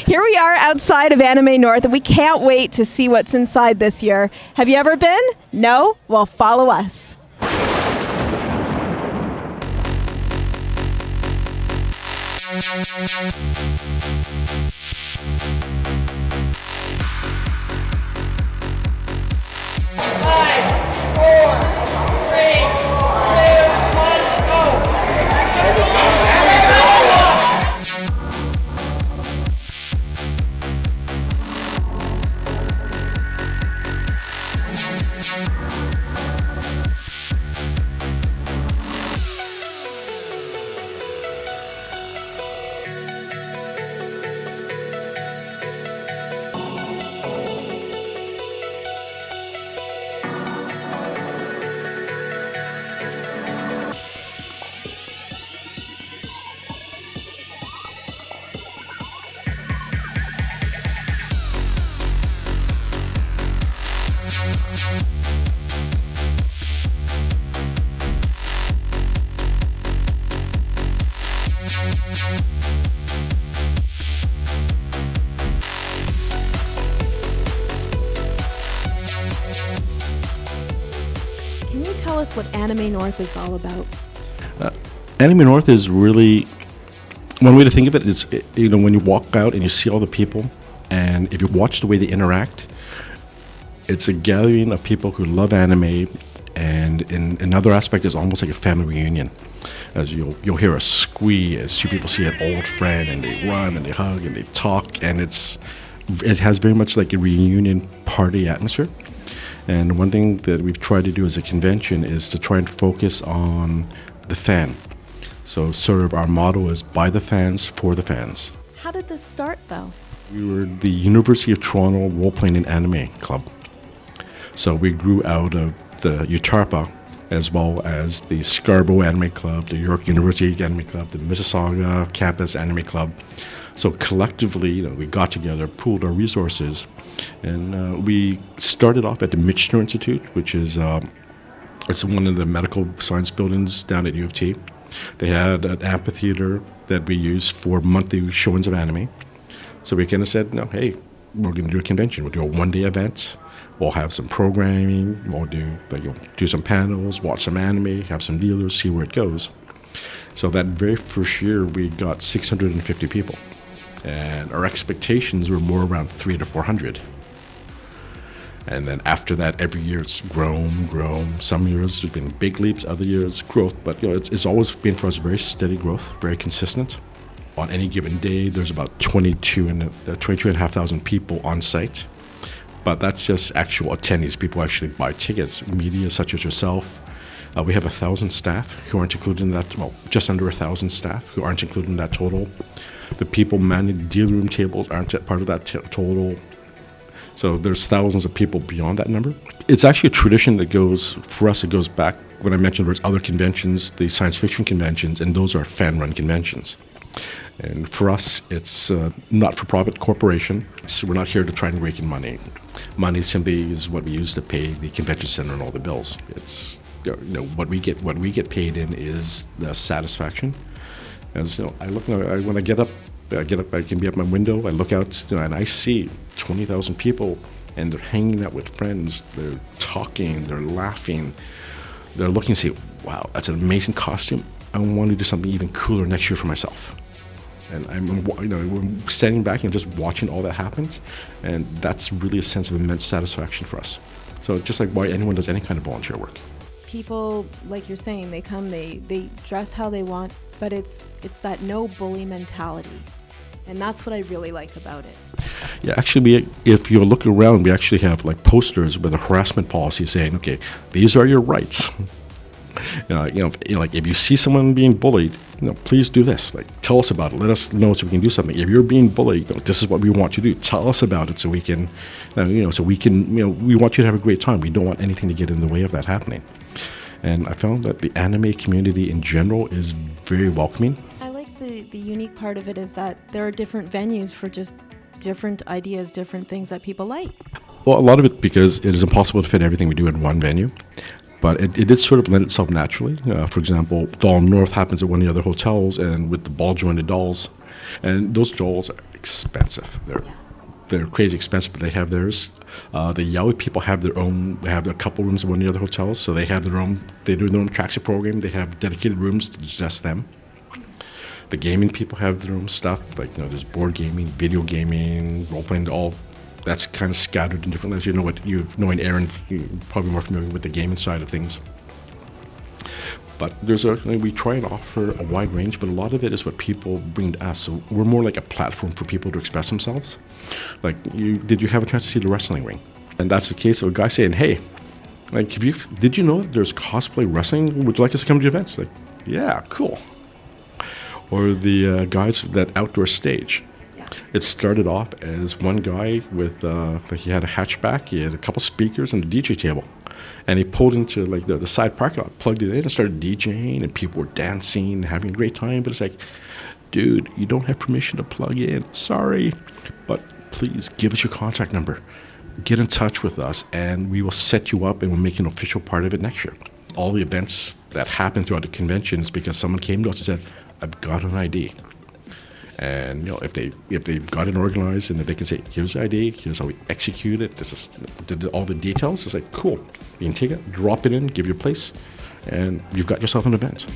Here we are outside of Anime North, and we can't wait to see what's inside this year. Have you ever been? No? Well, follow us. Can you tell us what Anime North is all about? Anime North is really, one way to think of it is, when you walk out and you see all the people, and if you watch the way they interact, it's a gathering of people who love anime, and in another aspect, it's almost like a family reunion. As you'll hear a squee as two people see an old friend, and they run and they hug and they talk, and it has very much like a reunion party atmosphere. And one thing that we've tried to do as a convention is to try and focus on the fan. So sort of our motto is by the fans, for the fans. How did this start, though? We were the University of Toronto Role-Playing and Anime Club. So we grew out of the UTARPA, as well as the Scarborough Anime Club, the York University Anime Club, the Mississauga Campus Anime Club. So collectively, we got together, pooled our resources, and we started off at the Michener Institute, which is it's one of the medical science buildings down at U of T. They had an amphitheater that we used for monthly showings of anime. So we kind of said, no, hey, we're going to do a convention. We'll do a one-day event. We'll have some programming. We'll do some panels, watch some anime, have some dealers, see where it goes. So that very first year, we got 650 people. And our expectations were more around 300 to 400. And then after that, every year it's grown. Some years there's been big leaps, other years growth. But it's always been for us very steady growth, very consistent. On any given day, there's about 22,500 people on site. But that's just actual attendees, people who actually buy tickets. Media such as yourself. We have 1,000 staff who aren't included in that, just under 1,000 staff who aren't included in that total. The people manning the deal room tables aren't part of that total. So there's thousands of people beyond that number. It's actually a tradition that for us, it goes back, when I mentioned there's other conventions, the science fiction conventions, and those are fan-run conventions. And for us, it's a not-for-profit corporation. So we're not here to try and rake in money. Money simply is what we use to pay the convention center and all the bills. It's what we get paid in is the satisfaction. As I look, when I get up, I can be at my window. I look out, and I see 20,000 people, and they're hanging out with friends. They're talking. They're laughing. They're looking and say, "Wow, that's an amazing costume. I want to do something even cooler next year for myself." And I'm standing back and just watching all that happens, and that's really a sense of immense satisfaction for us. So just like why anyone does any kind of volunteer work. People, like you're saying, they come, they dress how they want, but it's that no bully mentality. And that's what I really like about it. Yeah, actually, if you look around, we actually have posters with a harassment policy saying, okay, these are your rights. Like if you see someone being bullied, please do this. Tell us about it. Let us know so we can do something. If you're being bullied, this is what we want you to do. Tell us about it so we can, we want you to have a great time. We don't want anything to get in the way of that happening. And I found that the anime community in general is very welcoming. I like the unique part of it is that there are different venues for just different ideas, different things that people like. Well, a lot of it because it is impossible to fit everything we do in one venue. But it did sort of lend itself naturally. For example, Doll North happens at one of the other hotels, and with the ball-jointed dolls. And those dolls expensive. They're crazy expensive, but they have theirs. The Yaoi people have their own. They have a couple rooms in one of the other hotels, so they have their own. They do their own traction program. They have dedicated rooms to just them. The gaming people have their own stuff. Like, there's board gaming, video gaming, role playing. All that's kind of scattered in different levels. Knowing Aaron, you're probably more familiar with the gaming side of things. But we try and offer a wide range, but a lot of it is what people bring to us. So we're more like a platform for people to express themselves. Like, did you have a chance to see the wrestling ring? And that's the case of a guy saying, hey, like, did you know that there's cosplay wrestling? Would you like us to come to the events? Like, yeah, cool. Or the guys, that outdoor stage. Yeah. It started off as one guy with, he had a hatchback, he had a couple speakers and a DJ table. And he pulled into like the side parking lot, plugged it in, and started DJing, and people were dancing, having a great time. But it's like, dude, you don't have permission to plug in. Sorry, but please give us your contact number. Get in touch with us, and we will set you up, and we'll make an official part of it next year. All the events that happen throughout the convention is because someone came to us and said, "I've got an ID." And if they got it organized, and if they can say, here's the ID, here's how we execute it, this is all the details, it's like, cool. You can take it, drop it in, give your place, and you've got yourself an event.